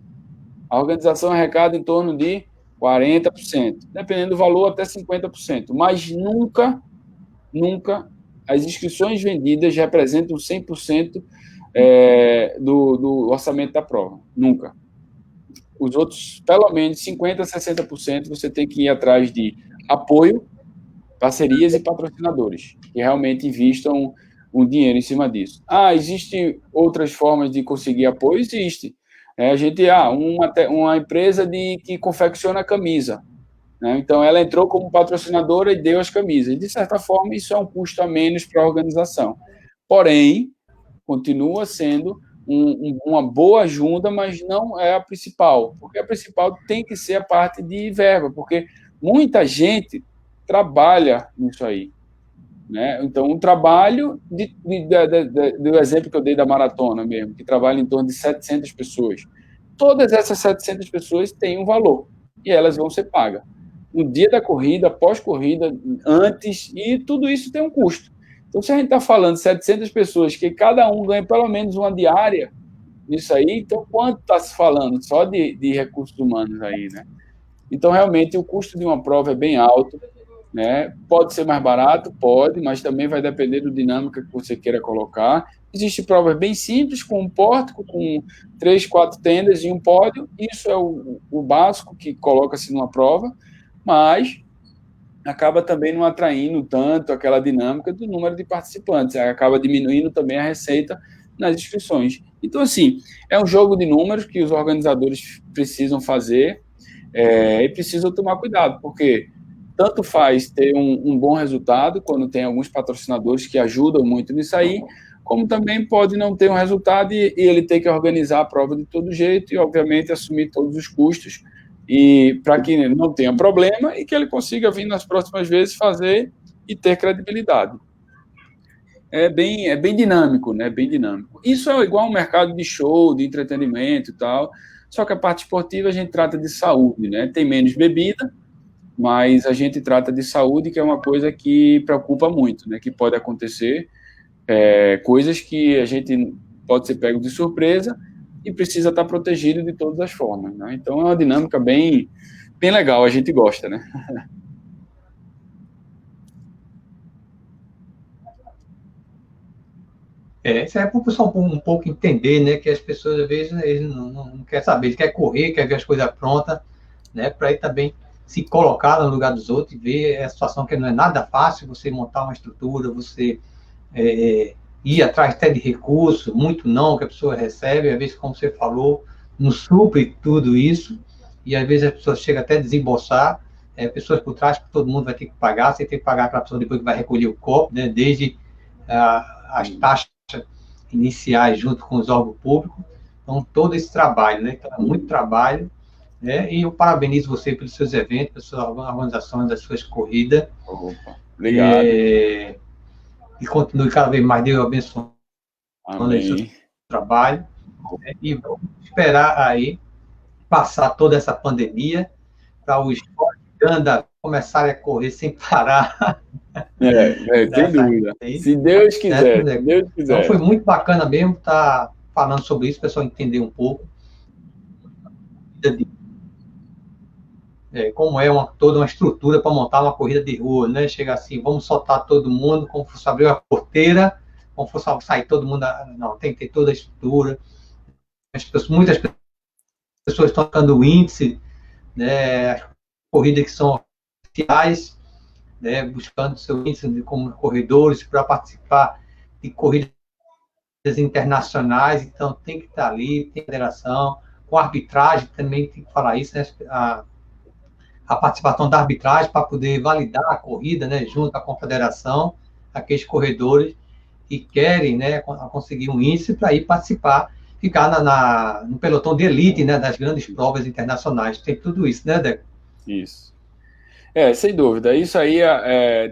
A organização arrecada em torno de 40%, dependendo do valor, até 50%. Mas nunca as inscrições vendidas representam 100% do orçamento da prova. Nunca. Os outros, pelo menos 50%, 60%, você tem que ir atrás de apoio, parcerias e patrocinadores, que realmente investam um dinheiro em cima disso. Existem outras formas de conseguir apoio? Existe. A gente, uma empresa que confecciona camisa, né? Então, ela entrou como patrocinadora e deu as camisas. De certa forma, isso é um custo a menos para a organização. Porém, continua sendo uma boa ajuda, mas não é a principal, porque a principal tem que ser a parte de verba, porque muita gente trabalha nisso aí. Né? Então, um trabalho do exemplo que eu dei da maratona mesmo, que trabalha em torno de 700 pessoas. Todas essas 700 pessoas têm um valor e elas vão ser pagas. No dia da corrida, pós-corrida, antes, e tudo isso tem um custo. Então, se a gente está falando de 700 pessoas, que cada um ganha pelo menos uma diária nisso aí, então quanto está se falando? Só de recursos humanos aí, né? Então, realmente, o custo de uma prova é bem alto. Né? Pode ser mais barato? Pode, mas também vai depender da dinâmica que você queira colocar. Existem provas bem simples, com um pórtico, com 3, 4 tendas e um pódio. Isso é o básico que coloca-se numa prova, mas acaba também não atraindo tanto aquela dinâmica do número de participantes. Acaba diminuindo também a receita nas inscrições. Então, assim, é um jogo de números que os organizadores precisam fazer e precisam tomar cuidado, porque tanto faz ter um bom resultado, quando tem alguns patrocinadores que ajudam muito nisso aí, como também pode não ter um resultado e ele ter que organizar a prova de todo jeito e, obviamente, assumir todos os custos, e para que ele não tenha problema e que ele consiga vir nas próximas vezes fazer e ter credibilidade. É bem dinâmico, né? Bem dinâmico. Isso é igual ao mercado de show, de entretenimento e tal, só que a parte esportiva a gente trata de saúde, né? Tem menos bebida, mas a gente trata de saúde, que é uma coisa que preocupa muito, né? Que pode acontecer, coisas que a gente pode ser pego de surpresa e precisa estar protegido de todas as formas, né? Então é uma dinâmica bem, bem legal, a gente gosta, né? Isso é para o pessoal um pouco entender, né, que as pessoas, às vezes, eles não querem saber, eles querem correr, querem ver as coisas prontas, né, para aí também se colocar no lugar dos outros e ver a situação que não é nada fácil, você montar uma estrutura, você ir atrás até de recursos, muito não que a pessoa recebe, às vezes, como você falou, não supre tudo isso, e às vezes as pessoas chegam até a desembolsar, pessoas por trás que todo mundo vai ter que pagar, você tem que pagar para a pessoa depois que vai recolher o copo, né, desde as taxas iniciais junto com os órgãos públicos, então todo esse trabalho, né, então é muito trabalho, né, e eu parabenizo você pelos seus eventos, pelas suas organizações, das suas corridas. Opa, obrigado. E continue cada vez mais, Deus abençoando o seu Amém. trabalho, né, e vamos esperar aí passar toda essa pandemia para os Uganda começarem a correr sem parar. Sem dúvida. Aí, Se Deus certo, quiser, né? se Deus Então foi quiser. muito bacana mesmo estar falando sobre isso, o pessoal entender um pouco como é toda uma estrutura para montar uma corrida de rua, né? Chega assim, vamos soltar todo mundo, como fosse abrir a porteira, como fosse sair todo mundo. Não, tem que ter toda a estrutura. Muitas pessoas estão tocando o índice, né? As corridas que são oficiais, né? Buscando seu índice como corredores para participar de corridas internacionais, então tem que estar ali, tem federação, com arbitragem também tem que falar isso, né? A participação da arbitragem para poder validar a corrida, né, junto à confederação, aqueles corredores que querem, né, conseguir um índice para ir participar, ficar no pelotão de elite, né, das grandes provas internacionais. Tem tudo isso, né, Deco? Isso. Sem dúvida. Isso aí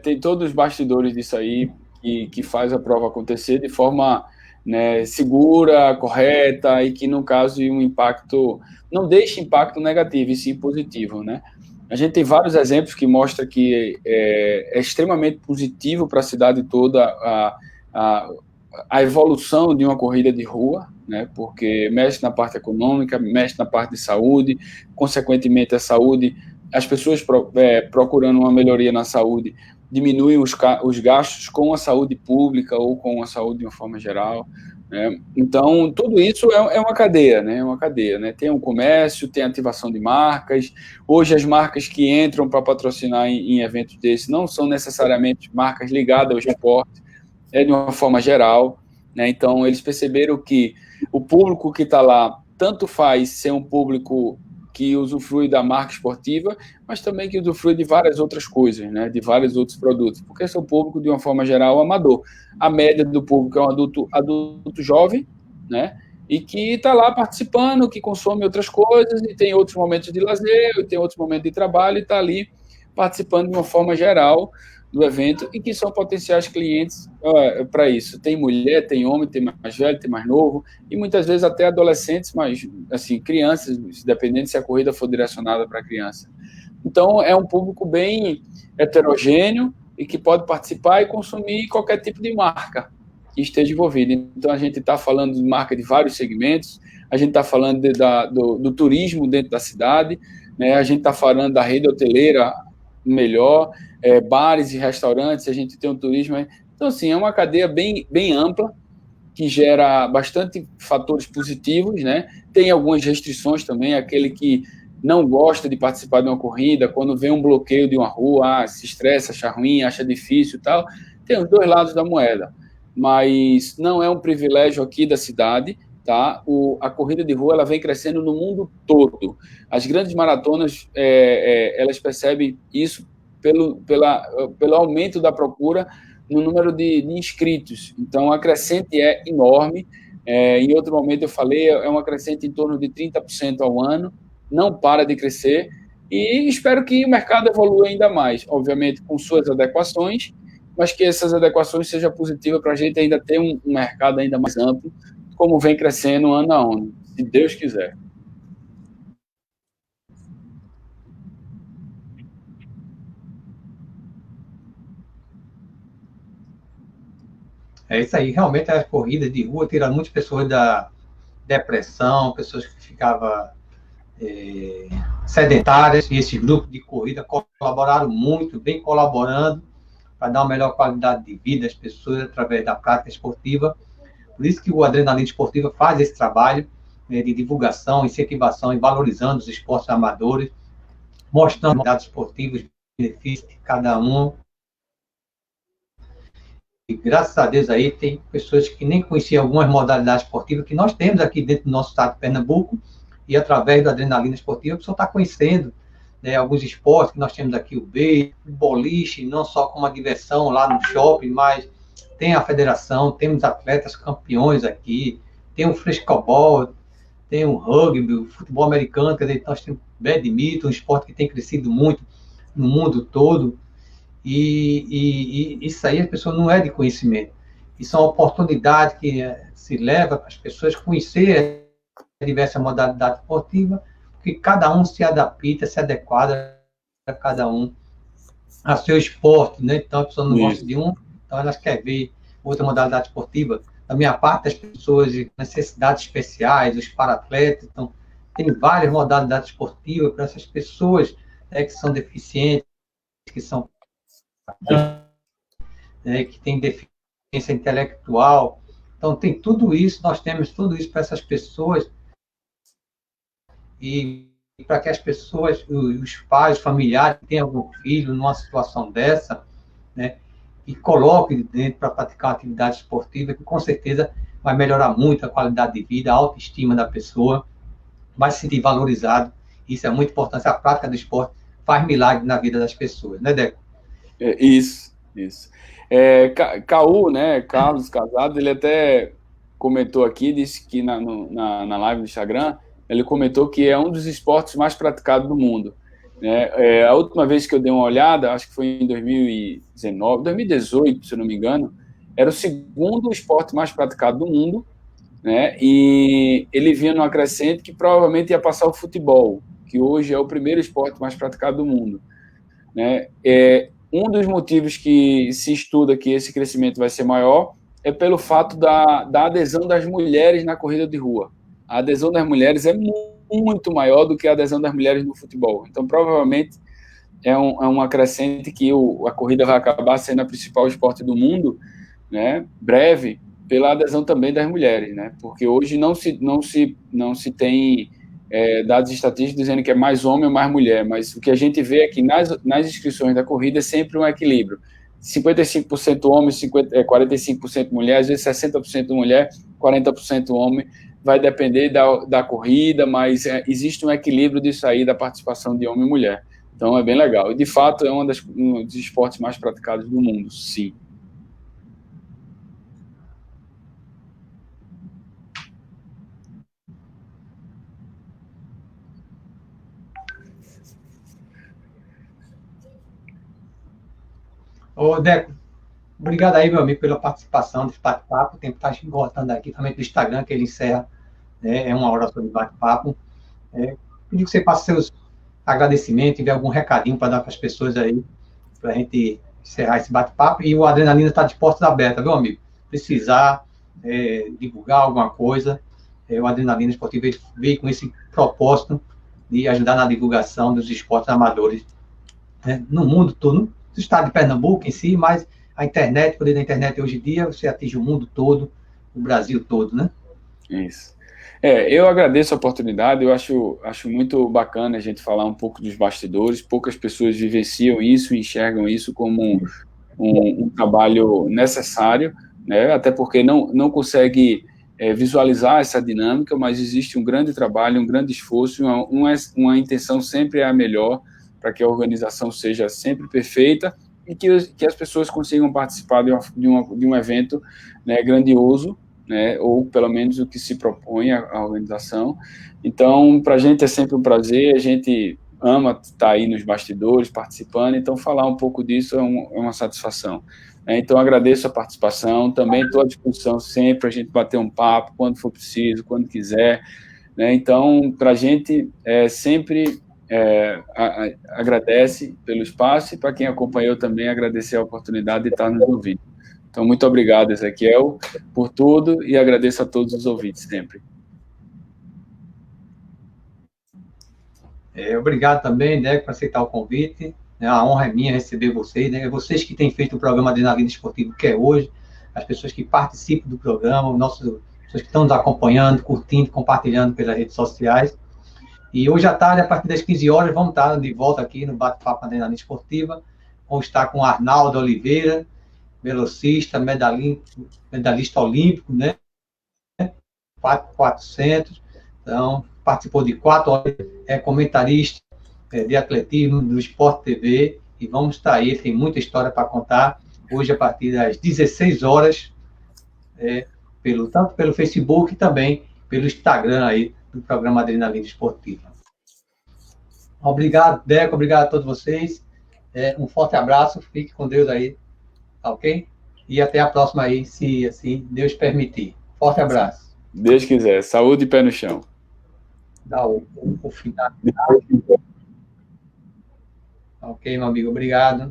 tem todos os bastidores disso aí que faz a prova acontecer de forma, né, segura, correta e que, no caso, um impacto não deixe impacto negativo e sim positivo, né? A gente tem vários exemplos que mostram que é extremamente positivo para a cidade toda a evolução de uma corrida de rua, né? Porque mexe na parte econômica, mexe na parte de saúde, consequentemente a saúde, as pessoas procurando uma melhoria na saúde diminuem os gastos com a saúde pública ou com a saúde de uma forma geral, né? Então, tudo isso é uma cadeia, né? É uma cadeia, né? Tem um comércio, tem ativação de marcas. Hoje, as marcas que entram para patrocinar em eventos desses não são necessariamente marcas ligadas ao esporte, de uma forma geral, né? Então, eles perceberam que o público que está lá tanto faz ser um público que usufrui da marca esportiva, mas também que usufrui de várias outras coisas, né? De vários outros produtos, porque esse é um público, de uma forma geral, amador. A média do público é um adulto jovem, né? E que está lá participando, que consome outras coisas, e tem outros momentos de lazer, e tem outros momentos de trabalho, e está ali participando de uma forma geral do evento e que são potenciais clientes para isso. Tem mulher, tem homem, tem mais velho, tem mais novo e muitas vezes até adolescentes, mas assim, crianças, dependendo se a corrida for direcionada para criança. Então, é um público bem heterogêneo e que pode participar e consumir qualquer tipo de marca que esteja envolvida. Então, a gente está falando de marca de vários segmentos, a gente está falando do turismo dentro da cidade, né? A gente está falando da rede hoteleira melhor, bares e restaurantes, a gente tem um turismo. Então, assim, é uma cadeia bem, bem ampla, que gera bastante fatores positivos, né? Tem algumas restrições também, aquele que não gosta de participar de uma corrida, quando vê um bloqueio de uma rua, se estressa, acha ruim, acha difícil e tal. Tem os dois lados da moeda, mas não é um privilégio aqui da cidade, tá? A corrida de rua ela vem crescendo no mundo todo. As grandes maratonas, elas percebem isso pelo aumento da procura no número de inscritos. Então, a crescente é enorme. Em outro momento eu falei, é uma crescente em torno de 30% ao ano, não para de crescer, e espero que o mercado evolua ainda mais, obviamente com suas adequações, mas que essas adequações sejam positivas para a gente ainda ter um mercado ainda mais amplo, como vem crescendo ano a ano, se Deus quiser. É isso aí, realmente as corridas de rua tiraram muitas pessoas da depressão, pessoas que ficavam sedentárias, e esse grupo de corrida colaboraram muito, vem colaborando para dar uma melhor qualidade de vida às pessoas através da prática esportiva. Por isso que o Adrenalina Esportiva faz esse trabalho, né, de divulgação, incentivação e valorizando os esportes amadores, mostrando dados esportivos, benefícios de cada um. E graças a Deus aí tem pessoas que nem conheciam algumas modalidades esportivas que nós temos aqui dentro do nosso estado de Pernambuco, e através da Adrenalina Esportiva a pessoa está conhecendo, né, alguns esportes que nós temos aqui, o beisebol, o boliche, não só como uma diversão lá no shopping, mas tem a federação, temos atletas campeões aqui, tem o frescobol, tem o rugby, o futebol americano, quer dizer, nós temos badminton, um esporte que tem crescido muito no mundo todo, e isso aí a pessoa não é de conhecimento. Isso é uma oportunidade que se leva para as pessoas conhecer a diversa modalidade esportiva, porque cada um se adapta, se adequa a cada um a seu esporte, né? Então a pessoa não gosta de um, então elas querem ver outra modalidade esportiva. Da minha parte, as pessoas de necessidades especiais, os para-atletas, então tem várias modalidades esportivas para essas pessoas, né, que são deficientes, que são que têm deficiência intelectual. Então tem tudo isso, nós temos tudo isso para essas pessoas, e para que as pessoas, os pais, os familiares, que têm algum filho numa situação dessa, né, e coloquem dentro para praticar uma atividade esportiva, que com certeza vai melhorar muito a qualidade de vida, a autoestima da pessoa, vai se sentir valorizado. Isso é muito importante. A prática do esporte faz milagre na vida das pessoas, né, Deco? Isso. Caú, né, Carlos Casado, ele até comentou aqui, disse que na live do Instagram, ele comentou que é um dos esportes mais praticados do mundo. Né? A última vez que eu dei uma olhada, acho que foi em 2018, se eu não me engano, era o segundo esporte mais praticado do mundo, né? E ele vinha numa crescente que provavelmente ia passar o futebol, que hoje é o primeiro esporte mais praticado do mundo. Né? Um dos motivos que se estuda que esse crescimento vai ser maior é pelo fato da adesão das mulheres na corrida de rua. A adesão das mulheres é muito maior do que a adesão das mulheres no futebol. Então, provavelmente, é uma crescente que a corrida vai acabar sendo a principal esporte do mundo, né, breve, pela adesão também das mulheres, né? Porque hoje não se tem dados estatísticos dizendo que é mais homem ou mais mulher, mas o que a gente vê é que nas inscrições da corrida é sempre um equilíbrio. 55% homem, 45% mulher, às vezes 60% mulher, 40% homem, vai depender da corrida, mas existe um equilíbrio disso aí, da participação de homem e mulher. Então é bem legal. E, de fato, é um dos esportes mais praticados do mundo, sim. Ô, Deco, obrigado aí, meu amigo, pela participação desse bate-papo. O tempo está esgotando aqui, também do Instagram, que ele encerra, né, é uma hora só de bate-papo. Pedir que você passe seus agradecimentos, tiver algum recadinho para dar para as pessoas aí, para a gente encerrar esse bate-papo. E o Adrenalina está de portas abertas, viu, amigo? Precisar divulgar alguma coisa, o Adrenalina Esportiva veio com esse propósito de ajudar na divulgação dos esportes amadores, né, no mundo todo, no estado de Pernambuco em si, mas a internet, o poder da internet hoje em dia, você atinge o mundo todo, o Brasil todo, né? Isso. Eu agradeço a oportunidade, eu acho muito bacana a gente falar um pouco dos bastidores, poucas pessoas vivenciam isso, enxergam isso como um trabalho necessário, né? Até porque não consegue visualizar essa dinâmica, mas existe um grande trabalho, um grande esforço, uma intenção sempre é a melhor, para que a organização seja sempre perfeita e que as pessoas consigam participar de um evento, né, grandioso, né, ou pelo menos o que se propõe a organização. Então, para a gente é sempre um prazer, a gente ama estar aí nos bastidores, participando, então falar um pouco disso é uma satisfação. Então, agradeço a participação, também estou à disposição sempre para a gente bater um papo, quando for preciso, quando quiser. Né? Então, para a gente, sempre agradece pelo espaço, e para quem acompanhou também, agradecer a oportunidade de estar nos ouvindo. Então, muito obrigado, Ezequiel, por tudo e agradeço a todos os ouvintes sempre. Obrigado também, Deco, por aceitar o convite. A honra é minha receber vocês, né? Vocês que têm feito o programa Adrenalina Esportivo, que é hoje, as pessoas que participam do programa, as pessoas que estão nos acompanhando, curtindo, compartilhando pelas redes sociais. E hoje à tarde, a partir das 15 horas, vamos estar de volta aqui no Bate-Papo Adrenalina Esportiva. Vamos estar com Arnaldo Oliveira, velocista, medalhista olímpico, né? 400. Então, participou de 4 horas, é comentarista de atletismo do Sport TV, e vamos estar aí, tem muita história para contar, hoje a partir das 16 horas, tanto pelo Facebook e também pelo Instagram aí, do programa Adrenalina Esportiva. Obrigado, Deco, obrigado a todos vocês, um forte abraço, fique com Deus aí, ok? E até a próxima aí, se assim Deus permitir. Forte abraço. Deus quiser, saúde e pé no chão. Dá o final. Ok, meu amigo, obrigado.